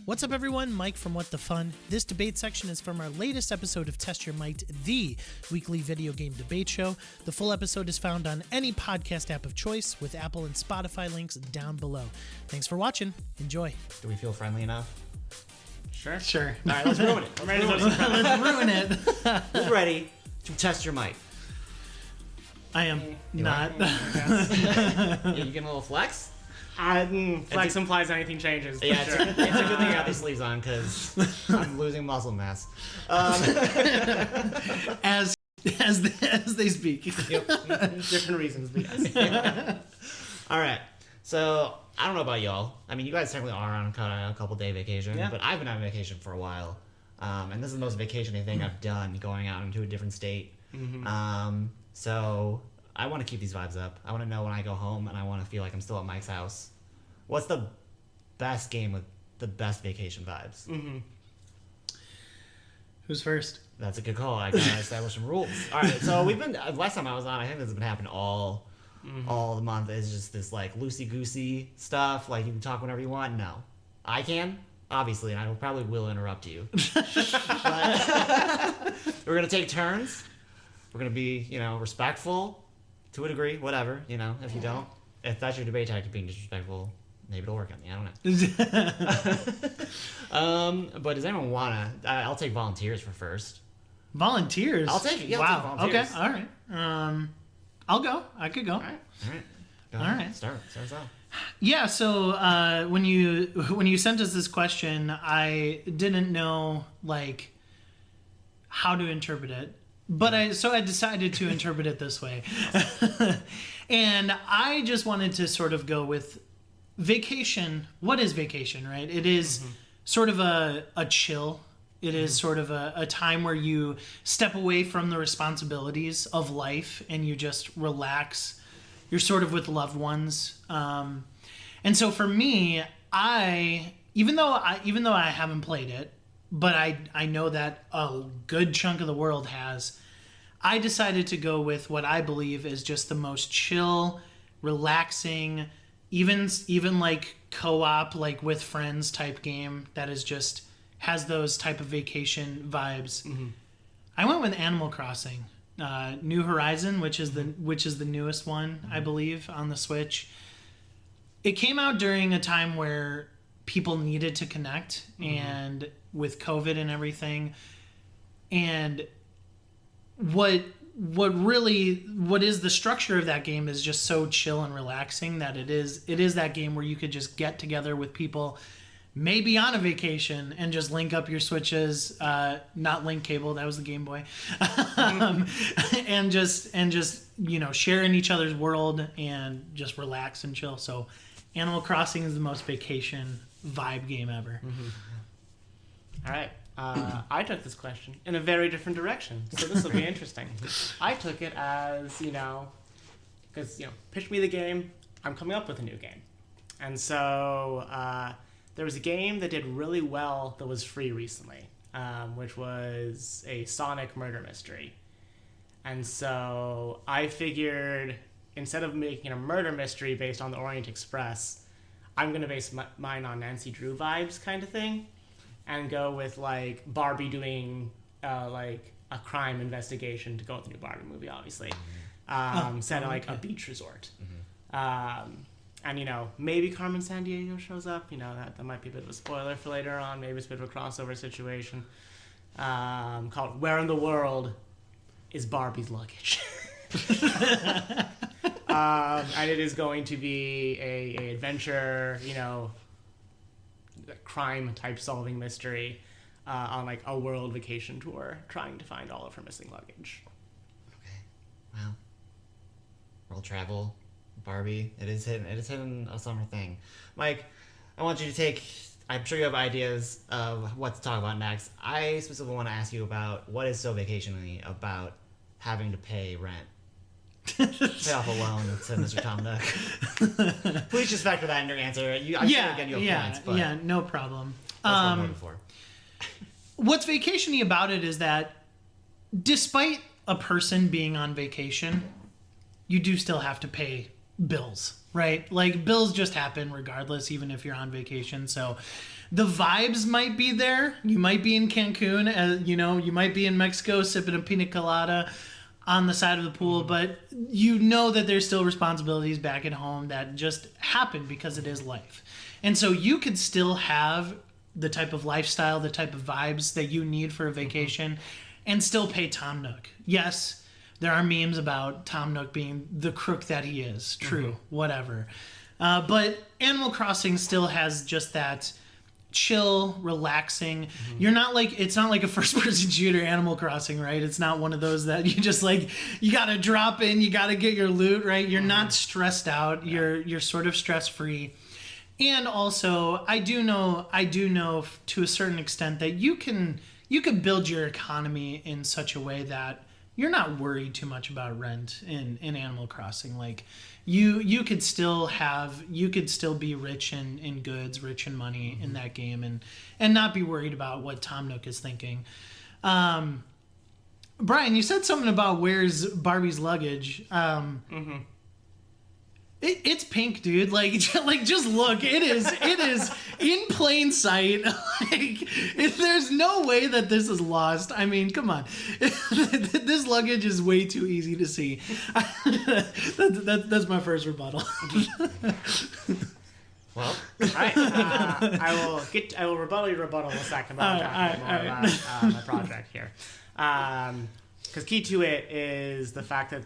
What's up, everyone? Mike from What the Fun. This debate section is from our latest episode of Test Your Might, the weekly video game debate show. The full episode is found on any podcast app of choice with Apple and Spotify links down below. Thanks for watching. Enjoy. Do we feel friendly enough? Sure. All right, let's ruin it. Let's ruin it. Who's ready to test your might? I am not. Yeah, you getting a little flex? Flex implies anything changes. Yeah, Sure. it's a good thing I got these sleeves on because I'm losing muscle mass. As they speak. Yep. Different reasons, but yes. All right. So I don't know about y'all. I mean, you guys technically are on kind of a couple day vacation, Yeah. but I've been on vacation for a while, and this is the most vacation-y thing I've done, going out into a different state. Mm-hmm. So I want to keep these vibes up. I want to know when I go home, and I want to feel like I'm still at Mike's house. What's the best game with the best vacation vibes? Mm-hmm. Who's first? That's a good call. I gotta establish some rules. All right. So we've been last time I was on. I think this has been happening all the month. Is just this like loosey goosey stuff. Like you can talk whenever you want. No, I can obviously, and I probably will interrupt you. But we're gonna take turns. We're gonna be respectful to a degree. Whatever if you don't, if that's your debate tactic, being disrespectful. Maybe it'll work on me. I don't know. But does anyone wanna? I'll take volunteers for first. Volunteers? I'll take it. Yeah, wow. I'll take volunteers. Okay. All right. I'll go. I could go. All right. Go All ahead. right. Start us off. Yeah. So when you sent us this question, I didn't know how to interpret it, but I decided to interpret it this way, and I just wanted to sort of go with vacation. What is vacation, right? It is sort of a chill. It is sort of a time where you step away from the responsibilities of life and you just relax. You're sort of with loved ones. And so for me, even though I haven't played it, but I know that a good chunk of the world has, I decided to go with what I believe is just the most chill, relaxing, even like co-op, like with friends type game that is just has those type of vacation vibes. I went with Animal Crossing, New Horizon, which is the newest one, I believe, on the Switch. It came out during a time where people needed to connect, and with COVID and everything. And what is the structure of that game is just so chill and relaxing that it is that game where you could just get together with people, maybe on a vacation, and just link up your Switches, not link cable, that was the Game Boy, and just share in each other's world and just relax and chill. So Animal Crossing is the most vacation vibe game ever. All right. I took this question in a very different direction, so this will be interesting. I took it as, because, pitch me the game, I'm coming up with a new game. And so there was a game that did really well that was free recently, which was a Sonic murder mystery. And so I figured, instead of making a murder mystery based on the Orient Express, I'm going to base mine on Nancy Drew vibes kind of thing, and go with Barbie doing a crime investigation to go with the new Barbie movie, obviously, set at a beach resort. And maybe Carmen Sandiego shows up. That might be a bit of a spoiler for later on. Maybe it's a bit of a crossover situation. Called "Where in the World is Barbie's Luggage?" And it is going to be a adventure, crime type solving mystery on a world vacation tour, trying to find all of her missing luggage. Okay. Wow. World travel, Barbie. It is hitting a summer thing. Mike, I want you to take. I'm sure you have ideas of what to talk about next. I specifically want to ask you about what is so vacation-y about having to pay rent. Pay off a loan, said Mr. Tom Nook. Please just factor that in your answer. I'm sure again you have points, but yeah, no problem. That's what I'm voting for. What's vacation-y about it is that despite a person being on vacation, you do still have to pay bills, right? Bills just happen regardless, even if you're on vacation. So the vibes might be there. You might be in Cancun, you might be in Mexico sipping a pina colada on the side of the pool, but you know that there's still responsibilities back at home that just happen because it is life. And so you could still have the type of lifestyle, the type of vibes that you need for a vacation and still pay Tom Nook. Yes, there are memes about Tom Nook being the crook that he is. True, whatever. But Animal Crossing still has just that chill, relaxing. You're not like, it's not like a first-person shooter, Animal Crossing, right? It's not one of those that you just like, you gotta drop in, you gotta get your loot, right? You're not stressed out. You're sort of stress-free. And also, I do know to a certain extent that you can build your economy in such a way that you're not worried too much about rent in Animal Crossing. Like you could still be rich in goods, rich in money in that game and not be worried about what Tom Nook is thinking. Brian, you said something about where's Barbie's luggage. It's pink, dude. Like just look. It is in plain sight. Like, there's no way that this is lost. I mean, come on. This luggage is way too easy to see. That's my first rebuttal. Well, All right. I will rebuttal your rebuttal in a second. But I'll talk more about my project here. Because key to it is the fact that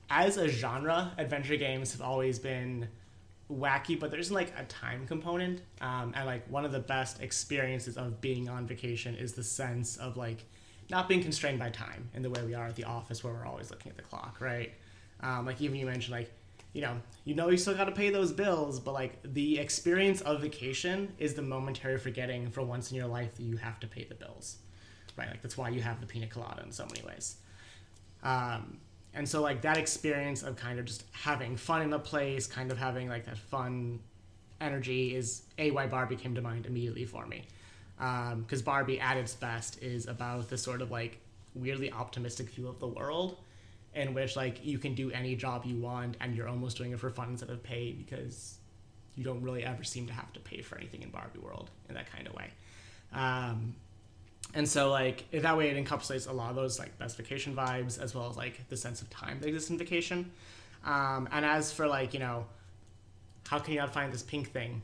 as a genre, adventure games have always been wacky, but there's like a time component. And like one of the best experiences of being on vacation is the sense of like not being constrained by time in the way we are at the office where we're always looking at the clock, right? Like even you mentioned like, you still got to pay those bills, but like the experience of vacation is the momentary forgetting for once in your life that you have to pay the bills, right? Like that's why you have the pina colada in so many ways. And so like that experience of kind of just having fun in a place, kind of having like that fun energy is why Barbie came to mind immediately for me. Because Barbie at its best is about this sort of like weirdly optimistic view of the world in which like you can do any job you want and you're almost doing it for fun instead of pay because you don't really ever seem to have to pay for anything in Barbie world in that kind of way. And so, like, that way it encapsulates a lot of those, like, best vacation vibes, as well as, like, the sense of time that exists in vacation. And as for, like, how can you not find this pink thing?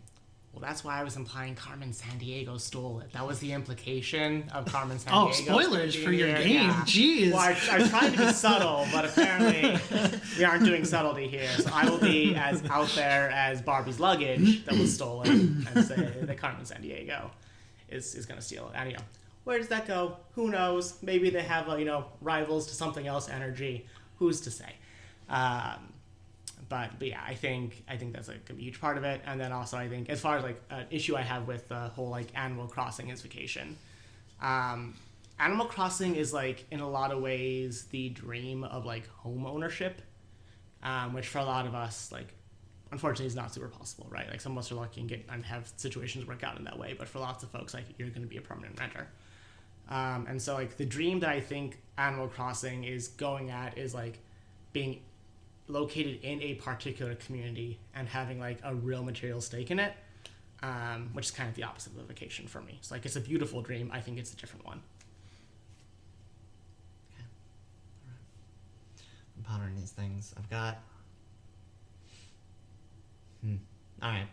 Well, that's why I was implying Carmen Sandiego stole it. That was the implication of Carmen Sandiego. Oh, spoilers for your game. Yeah. Jeez. Well, I tried to be subtle, but apparently we aren't doing subtlety here. So I will be as out there as Barbie's luggage that was stolen and say that Carmen Sandiego is going to steal it. And, where does that go? Who knows? Maybe they have rivals to something else energy. Who's to say? But yeah, I think that's like a huge part of it. And then also I think as far as like an issue I have with the whole like Animal Crossing is vacation. Animal Crossing is like in a lot of ways the dream of like home ownership, which for a lot of us like unfortunately is not super possible, right? Like some of us are lucky and have situations work out in that way, but for lots of folks like you're going to be a permanent renter. And so like the dream that I think Animal Crossing is going at is like being located in a particular community and having like a real material stake in it, which is kind of the opposite of a vacation for me. So like it's a beautiful dream. I think it's a different one. Okay. All right. I'm pondering these things. I've got. All right,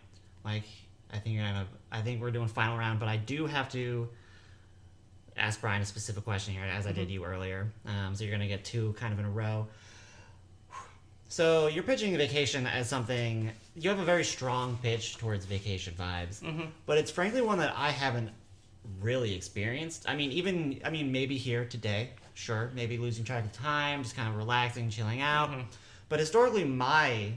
Mike. I think we're doing final round, but I do have to ask Brian a specific question here, as I did you earlier. So you're gonna get two kind of in a row. So you're pitching vacation as something, you have a very strong pitch towards vacation vibes, but it's frankly one that I haven't really experienced. I mean, maybe here today, sure, maybe losing track of time, just kind of relaxing, chilling out. But historically, my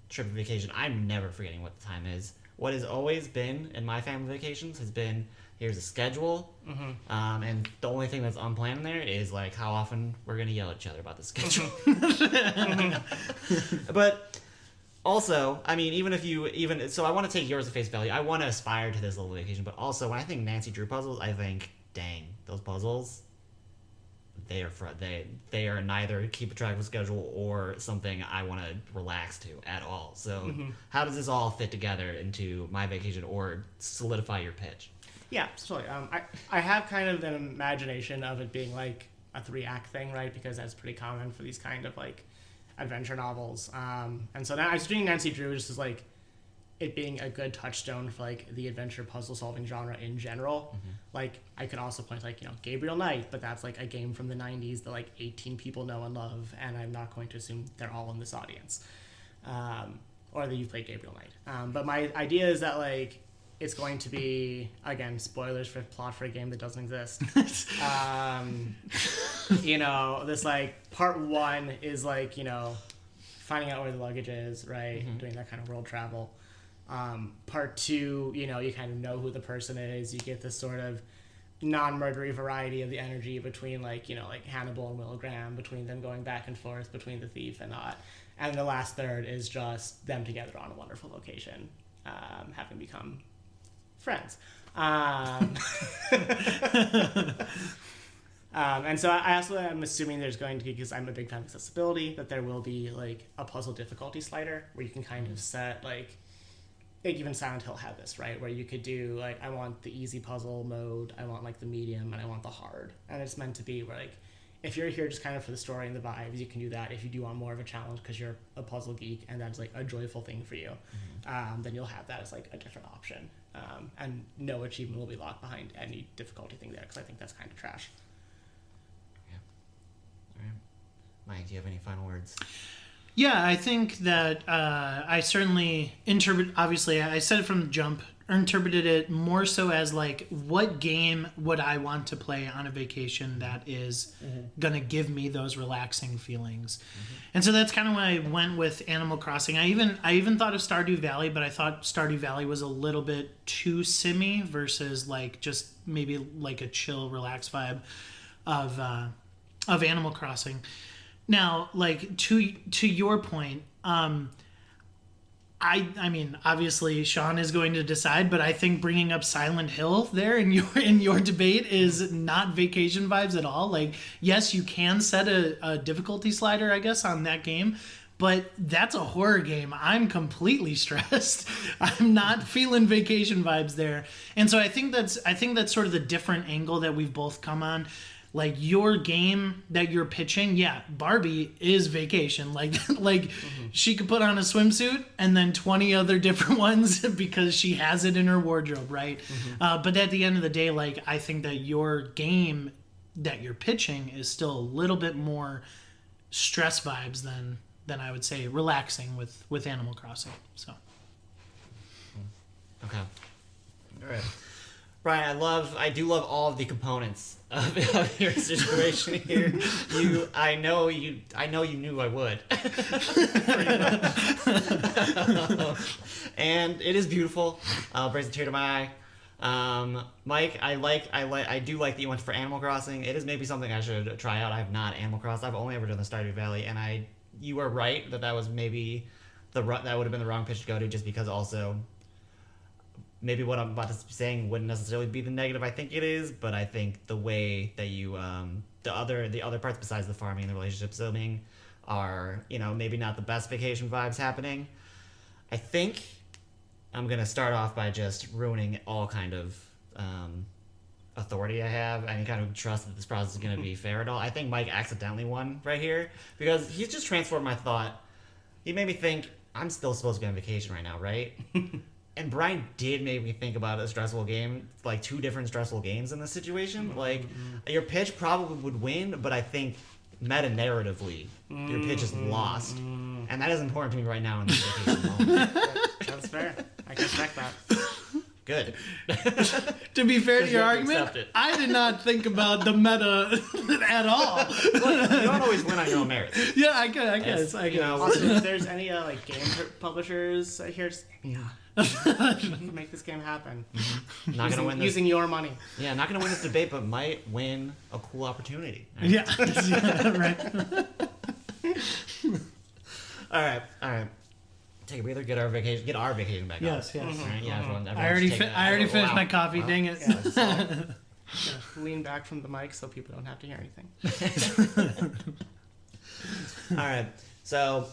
trip vacation, I'm never forgetting what the time is. What has always been in my family vacations has been, here's a schedule, and the only thing that's unplanned in there is like how often we're gonna yell at each other about the schedule. But also, I mean, so I want to take yours at face value. I want to aspire to this little vacation, but also when I think Nancy Drew puzzles, I think, dang, those puzzles, they are neither keep track of a schedule or something I want to relax to at all. So how does this all fit together into my vacation or solidify your pitch? Yeah, totally. I have kind of an imagination of it being like a 3-act thing, right? Because that's pretty common for these kind of like adventure novels. And so now I was doing Nancy Drew just as like it being a good touchstone for like the adventure puzzle solving genre in general. Like I could also point to like, Gabriel Knight, but that's like a game from the 90s that like 18 people know and love, and I'm not going to assume they're all in this audience. Or that you've played Gabriel Knight. But my idea is that like it's going to be, again, spoilers for plot for a game that doesn't exist. This like part 1 is like, finding out where the luggage is, right? Doing that kind of world travel. Part 2, you kind of know who the person is. You get this sort of non-murdery variety of the energy between like Hannibal and Will Graham, between them going back and forth between the thief and not. And the last third is just them together on a wonderful location, having become friends. And so I also am assuming there's going to be, because I'm a big fan of accessibility, that there will be like a puzzle difficulty slider where you can kind of set like even Silent Hill had this, right? Where you could do like, I want the easy puzzle mode, I want like the medium, and I want the hard. And it's meant to be where like, if you're here just kind of for the story and the vibes, you can do that. If you do want more of a challenge because you're a puzzle geek and that's like a joyful thing for you, then you'll have that as like a different option. And no achievement will be locked behind any difficulty thing there, because I think that's kind of trash. Yeah. All right. Mike, do you have any final words? Yeah, I think that I certainly obviously, I said it from the jump, interpreted it more so as like, what game would I want to play on a vacation that is going to give me those relaxing feelings? And so that's kind of why I went with Animal Crossing. I even thought of Stardew Valley, but I thought Stardew Valley was a little bit too simmy versus like just maybe like a chill, relaxed vibe of Animal Crossing. Now, like to your point, I mean, obviously Sean is going to decide, but I think bringing up Silent Hill there in your debate is not vacation vibes at all. Like, yes, you can set a difficulty slider, I guess, on that game, but that's a horror game. I'm completely stressed. I'm not feeling vacation vibes there, and so I think that's sort of the different angle that we've both come on. Like your game that you're pitching, yeah, Barbie is vacation. Like she could put on a swimsuit and then 20 other different ones because she has it in her wardrobe, right? But at the end of the day, like I think that your game that you're pitching is still a little bit more stress vibes than I would say relaxing with Animal Crossing. So. Okay. All right. Brian, I do love all of the components of your situation here. I know you knew I would. And it is beautiful. Brings a tear to my eye. Mike, I do like that you went for Animal Crossing. It is maybe something I should try out. I have not Animal Crossing. I've only ever done the Stardew Valley, and you are right that was maybe that would have been the wrong pitch to go to, just because also. Maybe what I'm about to be saying wouldn't necessarily be the negative I think it is, but I think the way that you the other parts besides the farming and the relationship building are, maybe not the best vacation vibes happening. I think I'm gonna start off by just ruining all kind of authority I have, any kind of trust that this process is gonna be fair at all. I think Mike accidentally won right here because he's just transformed my thought. He made me think I'm still supposed to be on vacation right now, right? And Brian did make me think about a stressful game, like 2 different stressful games in this situation. Like, your pitch probably would win, but I think meta-narratively, your pitch is lost. And that is important to me right now in this vacation moment. That's fair. I can respect that. Good. To be fair to your you have to argument, accept it. I did not think about the meta at all. Look, you don't always win on your own merits. Yeah, I guess. Also, if there's any like game publishers here, make this game happen. Not gonna win this. Using your money. Yeah, not gonna win this debate, but might win a cool opportunity. Right? Yeah, right. All right. Take a breather. Get our vacation back up. Yes. Right? Yeah, everyone I already finished my coffee. Wow. Dang it. Yeah, Gonna lean back from the mic so people don't have to hear anything. All right. So